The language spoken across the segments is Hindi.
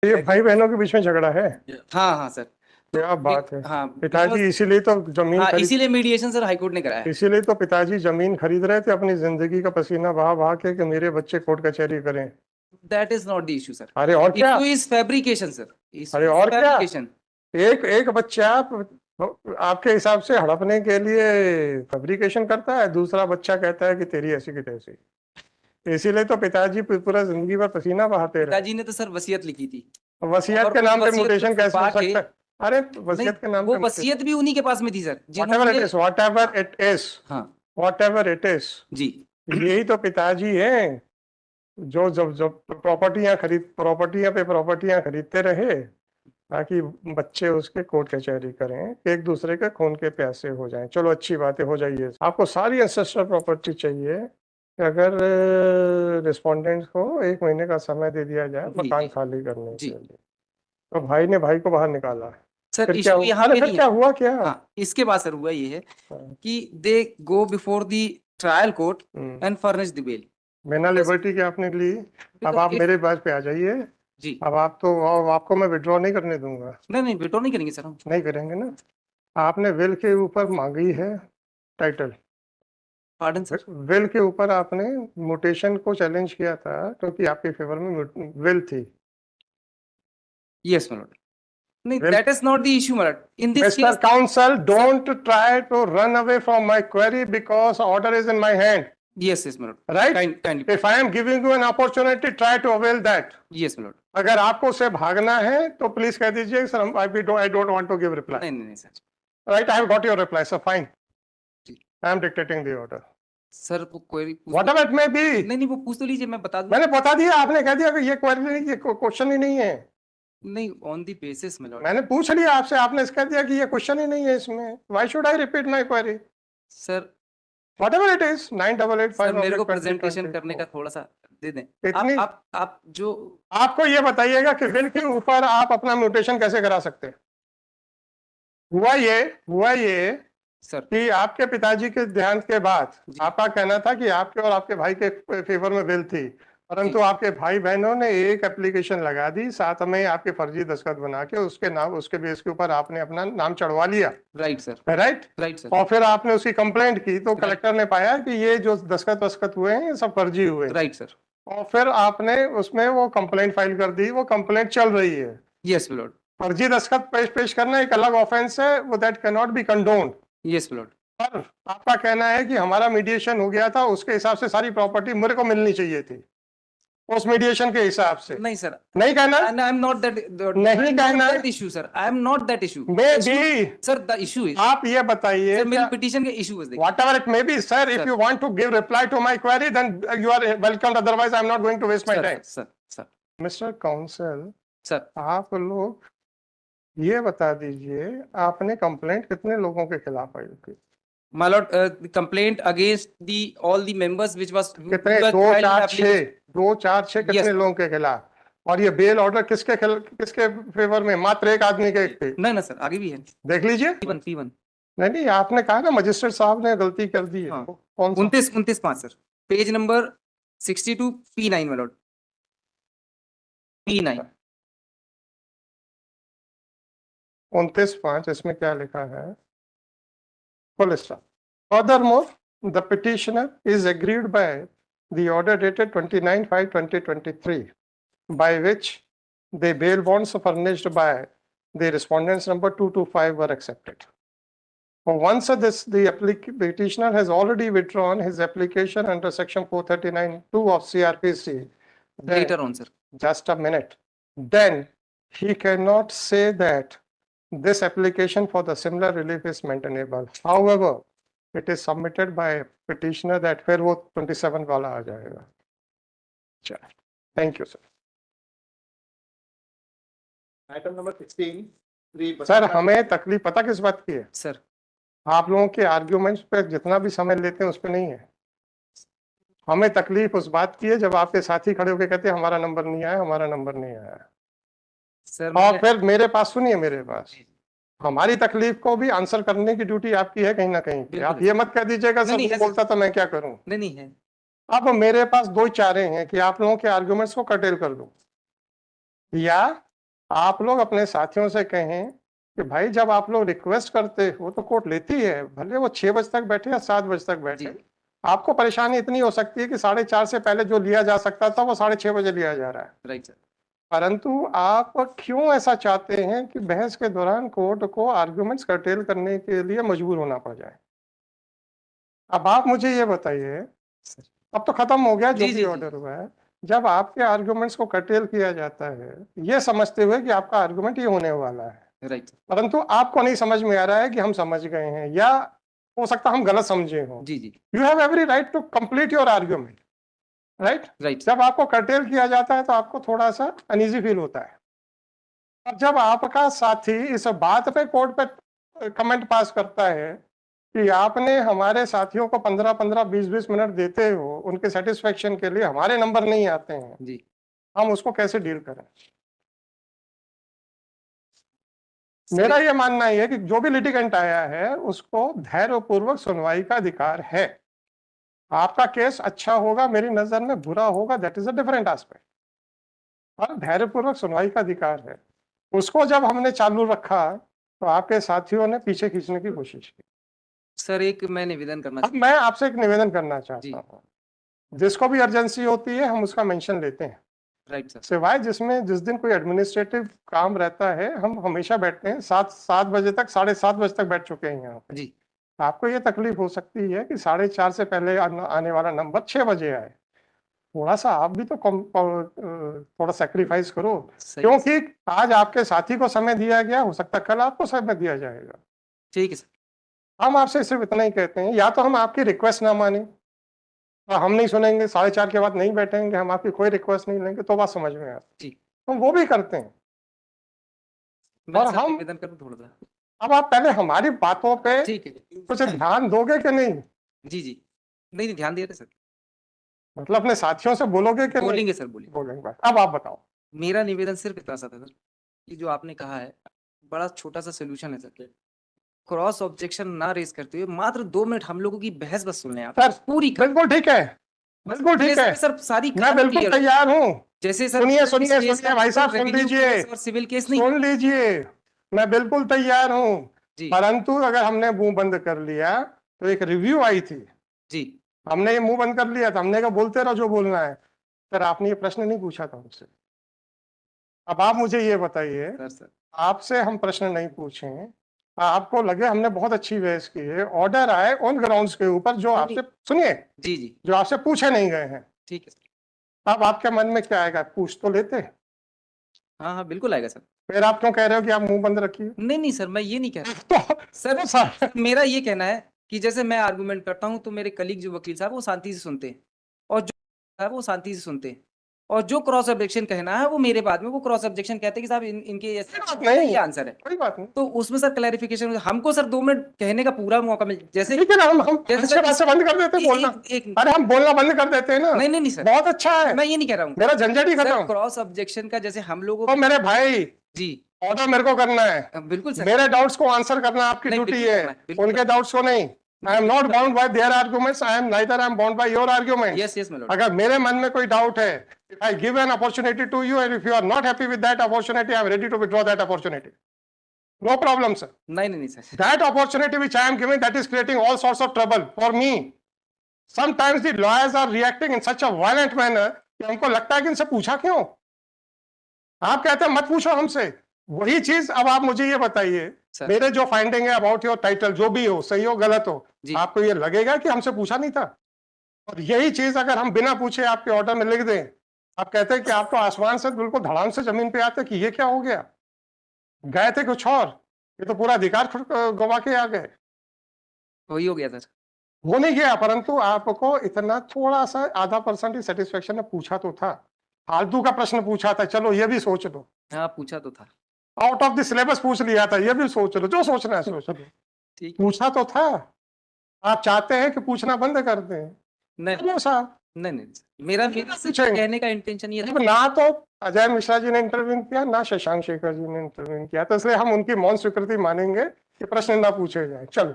ये भाई बहनों के बीच में झगड़ा है? हाँ हाँ सर। तो क्या बात है। हाँ पिताजी इसीलिए तो जमीन हाँ, खरीद इसीलिए मीडिएशन सर हाईकोर्ट ने कराया है। इसीलिए तो पिताजी जमीन खरीद रहे थे अपनी जिंदगी का पसीना बहा बहा के कि मेरे बच्चे कोर्ट कचहरी करें। That is not the issue sir. अरे और क्या। Issue is fabrication sir. Issue अरे इज और क्या। फैब्रिकेशन। एक एक बच्चा आपके हिसाब से हड़पने के लिए फैब्रिकेशन करता है, दूसरा बच्चा कहता है कि तेरी ऐसी की तैसी। इसीलिए तो पिताजी पूरा जिंदगी भर पसीना बहाते रहे। पिताजी ने तो सर वसीयत लिखी थी। वसीयत और के उस नाम पे वसीयत को म्यूटेशन कैसे हो छुपा के। सकता है? अरे नहीं, वसीयत के नाम वो पे म्यूटेशन। वसीयत भी उन्हीं के पास में थी सर व्हाटएवर इट जिन्होंने। इज, व्हाटएवर इट इज, हाँ व्हाटएवर इट इज, जी। यही तो पिताजी हैं जो जब जब प्रॉपर्टियां पे प्रॉपर्टियां खरीदते रहे ताकि बच्चे उसके कोर्ट कचहरी करें, एक दूसरे के खून के प्यासे हो जाएं। चलो अच्छी बात है, हो जाइए। आपको सारी एंसेस्ट्रल प्रॉपर्टी चाहिए कि अगर रिस्पोंडेंट को 1 महीने का समय दे दिया जाए जी मकान जी खाली करने जी। के लिए। तो भाई ने भाई को बाहर निकाला। सर फिर क्या इशू हुआ? यहाँ अरे पे फिर नहीं है। क्या हुआ क्या? हाँ, इसके बाद सर हुआ ये है हाँ, कि they go before the trial court hmm. And furnish the bail. बिना लिबर्टी के आपने ली। अब आप बिकॉज इफ मेरे बात पे आ जाइए। जी। अब आपको मैं विड्रॉ नहीं करने दूंगा। नहीं नहीं, विड्रॉ नहीं करेंगे सर हम। नहीं करेंगे ना। आपने विल के ऊपर मांगी है टाइटल। Pardon sir. विल के ऊपर आपने म्यूटेशन को चैलेंज किया था क्योंकि आपके फेवर में विल थी। Yes my lord. नहीं, will. That is not the issue my lord in this mister case. Counsel, sir don't try to run away from my query because order is in my hand. Yes yes my lord. Right. Kindly. If I am giving you an opportunity, try to avail that. Yes my lord. अगर आपको उसे भागना है तो प्लीज कह दीजिए sir, I don't want to give reply. नहीं नहीं नहीं sir. Right, I have got your reply sir, fine. जी। I am dictating the order. Sir वो क्वेरी पूछ तो। Whatever it may be. नहीं नहीं, वो पूछ तो लीजिए, मैं बता दूं। मैंने बता दिया, आपने कह दिया कि ये क्वेरी नहीं, ये क्वेश्चन ही नहीं है। नहीं, on the basis my Lord. मैंने पूछ लिया आपसे, आपने कह दिया कि ये क्वेश्चन ही नहीं है इसमें। Why should I repeat my query? Sir whatever it is, 9885 sir मेरे को ऑब्लिक प्रेजेंटेशन करने 2024। का थोड़ा सा दे दें। इतनी। आप जो। आपको ये बताइएगा कि बिल के ऊपर आप अपना म्यूटेशन कैसे करा सकते हैं? हुआ ये सर कि आपके पिताजी के देहांत के बाद जी आपका कहना था कि आपके और आपके भाई के फेवर में बिल थी, परंतु जी। आपके भाई बहनों ने एक एप्लीकेशन लगा दी, साथ में आपके फर्जी दस्तखत बना के उसके नाम, उसके बेस के ऊपर आपने अपना नाम चढ़वा लिया। Right sir. Right. Right sir. और फिर आपने उसकी कंप्लेंट की तो राइट। कलेक्टर ने पाया कि ये जो दस्तखत वस्खत हुए हैं ये सब फर्जी हुए। Right sir. और फिर आपने उसमें वो कंप्लेंट फाइल कर दी, वो कंप्लेंट चल रही है। Yes my lord. फर्जी दस्तखत पेश करना एक अलग ऑफेंस है, वो that can not be condoned. Yes my lord. पर आपका कहना है कि हमारा मीडिएशन हो गया था, उसके हिसाब से सारी प्रॉपर्टी मेरे को मिलनी चाहिए थी, उस मीडिएशन के हिसाब से। नहीं सर। नहीं कहना। And I'm not that. नहीं कहना that issue, sir. I am not that issue. May Issue, be. sir, the issue is. आप ये बताइए सर मेरी पिटीशन के इशू है। What it may be sir, if Sir. You want to give reply to my query then you are welcome, otherwise I am not going to waste my time. Sir sir mister counsel, sir. आप लोग ये बता दीजिए आपने कंप्लेंट कितने लोगों के खिलाफ फाइल की? My lord, the complaint against the all the members which was कितने? 2 4 6? 2 4 6 कितने Yes. लोगों के खिलाफ? और ये बेल ऑर्डर किसके फेवर में? मात्र एक आदमी के थे। नहीं ना सर, आगे भी है। देख लीजिए। P1 नहीं नहीं, आपने कहा ना मजिस्ट्रेट साहब ने गलती कर दी है। हाँ। कौन सा? 29 sir, page number 62 P9 my lord। P9। 29 5 इसमें क्या लिखा है? Full stop. Furthermore, the petitioner is aggrieved by the order dated 29/5/2023, by which the bail bonds furnished by the respondents number 225 were accepted. Once the petitioner has already withdrawn his application under section 439(2) of CRPC, Later on, sir. just a minute, then he cannot say that this application for the similar relief is maintainable. However, it is submitted by petitioner that फिर वो 27 वाला आ जाएगा। चलो, thank you sir. Item number 16। Sir हमें तकलीफ पता किस बात की है? सर आप लोगों के आर्ग्यूमेंट्स पे जितना भी समय लेते हैं उस पे नहीं है। हमें तकलीफ उस बात की है जब आपके साथी खड़े होकर कहते हैं हमारा नंबर नहीं आया, हमारा नंबर नहीं आया। सर और फिर मेरे पास सुनिए, मेरे पास हमारी तकलीफ को भी आंसर करने की ड्यूटी आपकी है कहीं ना कहीं। आप ये मत कह दीजिएगा सब नहीं, बोलता तो मैं क्या करूं। नहीं है। अब मेरे पास दो चारे हैं कि आप लोगों के आर्गुमेंट्स को कर्टेल कर दूं, या आप लोग अपने साथियों से कहें कि भाई जब आप लोग रिक्वेस्ट करते हो तो कोर्ट लेती है, भले वो 6 बजे तक बैठे या 7 बजे तक बैठे। जी। आपको परेशानी इतनी हो सकती है कि 4:30 से पहले जो लिया जा सकता था वो 6:30 बजे लिया जा रहा है। Right sir. परंतु आप क्यों ऐसा चाहते हैं कि बहस के दौरान कोर्ट को आर्गुमेंट्स कर्टेल करने के लिए मजबूर होना पड़ जाए? अब आप मुझे ये बताइए, सर। अब तो खत्म हो गया जो जी, भी जी, ऑर्डर हुआ है। जब आपके आर्गुमेंट्स को कर्टेल किया जाता है, ये समझते हुए कि आपका आर्गुमेंट ये होने वाला है, राइट सर। परंतु आपको नहीं समझ में आ रहा है कि हम समझ गए हैं, या हो सकता हम गलत समझे हों। जी, जी। You have every right to complete your argument, right? Right. जब आपको कर्टेल किया जाता है तो आपको थोड़ा सा अनईजी फील होता है। और जब आपका साथी इस बात पे कोर्ट पे कमेंट पास करता है कि आपने हमारे साथियों को 15-15, 20-20 मिनट देते हो उनके सेटिस्फेक्शन के लिए, हमारे नंबर नहीं आते हैं, जी। हम उसको कैसे डील करें? सर, मेरा ये मानना है कि जो भी लिटिगेंट आया है उसको धैर्यपूर्वक सुनवाई का अधिकार है। आपका केस अच्छा होगा, मेरी नजर में बुरा होगा, that is a different aspect, और धैर्यपूर्वक सुनवाई का अधिकार है। उसको जब हमने चालू रखा तो आपके साथियों ने पीछे खींचने की कोशिश की। सर एक मैं निवेदन करना अब मैं आपसे एक निवेदन करना जी। चाहता हूँ, जिसको भी अर्जेंसी होती है हम उसका मेंशन लेते हैं, राइट सर। सिवाय जिस दिन कोई एडमिनिस्ट्रेटिव काम रहता है हम हमेशा बैठते हैं। 7 बजे तक, 7:30 बजे तक बैठ चुके हैं यहाँ पे। जी। आपको ये तकलीफ हो सकती है कि 4:30 से पहले आने वाला नंबर 6 बजे आए। थोड़ा सा आप भी तो थोड़ा सेक्रीफाइस करो, सही। क्योंकि आज आपके साथी को समय दिया गया, हो सकता है कल आपको समय दिया जाएगा। ठीक है सर। हम आपसे सिर्फ इतना ही कहते हैं, या तो हम आपकी रिक्वेस्ट ना माने, और हम नहीं सुनेंगे, 4:30 के बाद नहीं बैठेंगे, हम आपकी कोई रिक्वेस्ट नहीं लेंगे, तो बात समझ में आती। जी। हम वो भी करते हैं। मैं और सर हम, निवेदन करूँ थोड़ा सा? अब आप पहले हमारी बातों पे ठीक है। कुछ ध्यान दोगे कि नहीं? जी, जी। नहीं, नहीं ध्यान दिया था सर। मतलब अपने साथियों से बोलोगे कि नहीं? बोलेंगे सर, बोलिए। बोलेंगे। बस अब आप बताओ। मेरा निवेदन सिर्फ इतना सा था सर, कि जो आपने कहा है बड़ा छोटा सा सोल्यूशन है सर। क्रॉस ऑब्जेक्शन ना रेज करते हुए मात्र 2 मिनट हम लोगों की बहस बस सुन लें आप। सर पूरी बिल्कुल ठीक है, बिल्कुल ठीक है, सर सारी मैं बिल्कुल तैयार हूँ। जैसे सर सुनिए सुनिए सुनिए भाई साहब, सुन रेवेन्यू लीजिए, केस और सिविल केस नहीं। सुन लीजिए, मैं बिल्कुल तैयार हूँ। जी। परंतु अगर हमने मुंह बंद कर लिया, तो एक रिव्यू आई थी, जी। हमने ये मुंह बंद कर लिया था, हमने कहा बोलते रहो जो बोलना है। सर आपने ये प्रश्न नहीं पूछा था मुझसे। अब आप मुझे ये बताइए, सर आपसे हम प्रश्न नहीं पूछे, आपको लगे हमने बहुत अच्छी बहस की है, ऑर्डर आए उन ग्राउंड्स के ऊपर जो नहीं, आपसे, सुनिए, जी, जी। जो आपसे पूछे नहीं गए हैं, ठीक है सर। अब आपके मन में क्या आएगा? पूछ तो लेते। हाँ, हाँ, बिल्कुल आएगा सर। फिर आप क्यों कह रहे हो कि आप मुंह बंद रखिए? नहीं, नहीं सर, मैं ये नहीं कह रहा। तो सर सर मेरा ये कहना है कि जैसे मैं आर्गुमेंट करता हूँ तो मेरे कलीग जो वकील साहब वो शांति से सुनते हैं, और जो है वो शांति से सुनते हैं, और जो क्रॉस ऑब्जेक्शन कहना है वो मेरे बाद में वो क्रॉस ऑब्जेक्शन कहते हैं कि साहब इनके कोई बात नहीं, ये आंसर है। कोई बात नहीं, तो उसमें सर क्लैरिफिकेशन हमको सर 2 मिनट कहने का पूरा मौका मिल, जैसे ठीक है ना, हम जैसे अच्छे बात से बंद कर देते हैं बोलना। एक अरे हम बोलना बंद कर देते हैं ना। नहीं, नहीं, नहीं सर, बहुत अच्छा है, मैं ये नहीं कह रहा हूँ मेरा झंझट ही सर। खत्म। क्रॉस ऑब्जेक्शन का जैसे हम लोगों तो मेरे भाई, जी ऑर्डर मेरे को करना है, बिल्कुल सर। मेरे डाउट्स को आंसर करना आपकी नहीं, ड्यूटी बिल्कुल है, करना है, बिल्कुल उनके डाउट्स को नहीं। आई am not bound by there arguments, I am neither I am bound by your arguments. Yes, yes my lord. अगर मेरे मन में कोई डाउट है, if I give an opportunity to you and if you are not happy with that opportunity, I am ready to withdraw that opportunity. No problem, sir. नहीं, नहीं, नहीं sir. That opportunity which I am giving, that is creating all sorts of trouble for me. Sometimes the lawyers are reacting in such a violent manner कि हमको लगता है कि इनसे पूछा क्यों? आप कहते हैं मत पूछो हमसे, वही चीज अब आप मुझे ये बताइए, सर। मेरे जो फाइंडिंग है अबाउट योर टाइटल, जो भी हो, सही हो गलत हो, जी। आपको ये लगेगा कि हमसे पूछा नहीं था? और यही चीज अगर हम बिना पूछे आपके ऑर्डर में लिख दें, आप कहते हैं कि आप तो आसमान से बिल्कुल धड़ाम से जमीन पे आते कि ये क्या हो गया, गए थे कुछ और, ये तो पूरा अधिकार गवा के आ गए। वही हो गया सर। वो नहीं गया, परंतु आपको इतना थोड़ा सा आधा % ही सेटिस्फेक्शन ने पूछा तो था, फालतू का प्रश्न पूछा था, चलो ये भी सोच लो, हाँ पूछा तो था। आउट ऑफ द सिलेबस पूछ लिया था, ये भी सोच लो, जो सोचना है सोच लो, ठीक। पूछा तो था। आप चाहते हैं कि पूछना बंद कर दें? नहीं, साहब, नहीं, नहीं सर। मेरा पूछेंगे। कहने का इंटेंशन ये था। अब ना तो अजय मिश्रा जी ने इंटरव्यू किया, ना शशांक शेखर जी ने इंटरव्यू किया, तो इसलिए हम उनकी मौन स्वीकृति मानेंगे कि प्रश्न ना पूछे जाए। चलो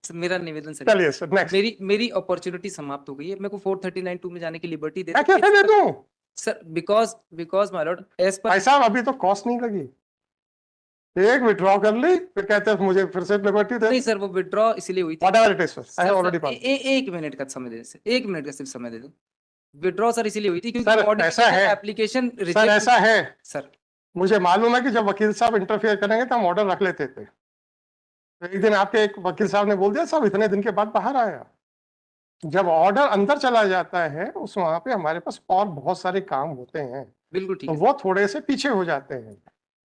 सर, मेरा निवेदन सर, चलिए सर नेक्स्ट। मेरी अपॉर्चुनिटी समाप्त हो गई है। मेरे को 439(2) में जाने की लिबर्टी दे मैं कैसे दे दूं? Sir because my lord as per भाई साहब अभी तो कॉस्ट नहीं लगी, एक विड्रॉ कर ली फिर कहते हैं मुझे फिर से लिबर्टी दे, नहीं सर, वो विड्रॉ इसलिए हुई थी। Whatever it is, I have sir, already sir, pass. एक मिनट का समय दे दो सर, एक मिनट का सिर्फ समय दे दो। विड्रॉ सर इसीलिए हुई थी सर, क्योंकि ऐसा है। एप्लीकेशन सर ऐसा है, सर मुझे मालूम है कि जब वकील साहब इंटरफेयर करेंगे तो हम ऑर्डर रख लेते थे। तो एक दिन आपके एक वकील साहब ने बोल दिया साहब इतने दिन के बाद बाहर आया। जब ऑर्डर अंदर चला जाता है उस वहां पे हमारे पास और बहुत सारे काम होते हैं, बिल्कुल ठीक तो है। वो थोड़े से पीछे हो जाते हैं।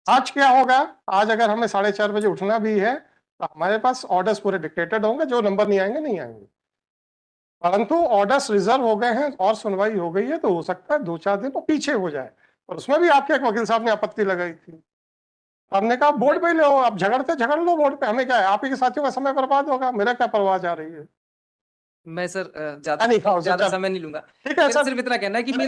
आज क्या होगा, आज अगर हमें 4:30 बजे उठना भी है तो हमारे पास ऑर्डर्स पूरे डिक्टेटेड होंगे, जो नंबर नहीं आएंगे नहीं आएंगे। परंतु ऑर्डर्स रिजर्व हो गए हैं और सुनवाई हो गई है, तो हो सकता है 2-4 दिन वो पीछे हो जाए। और उसमें भी आपके एक वकील साहब ने आपत्ति लगाई थी। हमने कहा बोर्ड पे ही लो, आप झगड़ते झगड़ लो बोर्ड पे, हमें क्या है, आप ही के साथियों का समय बर्बाद होगा, मेरा क्या परवाह जा रही है। मैं सर नहीं, हाँ, ज्यादा सर, समय नहीं लूंगा। ठीक है मेरा सर। सिर्फ इतना कहना है कि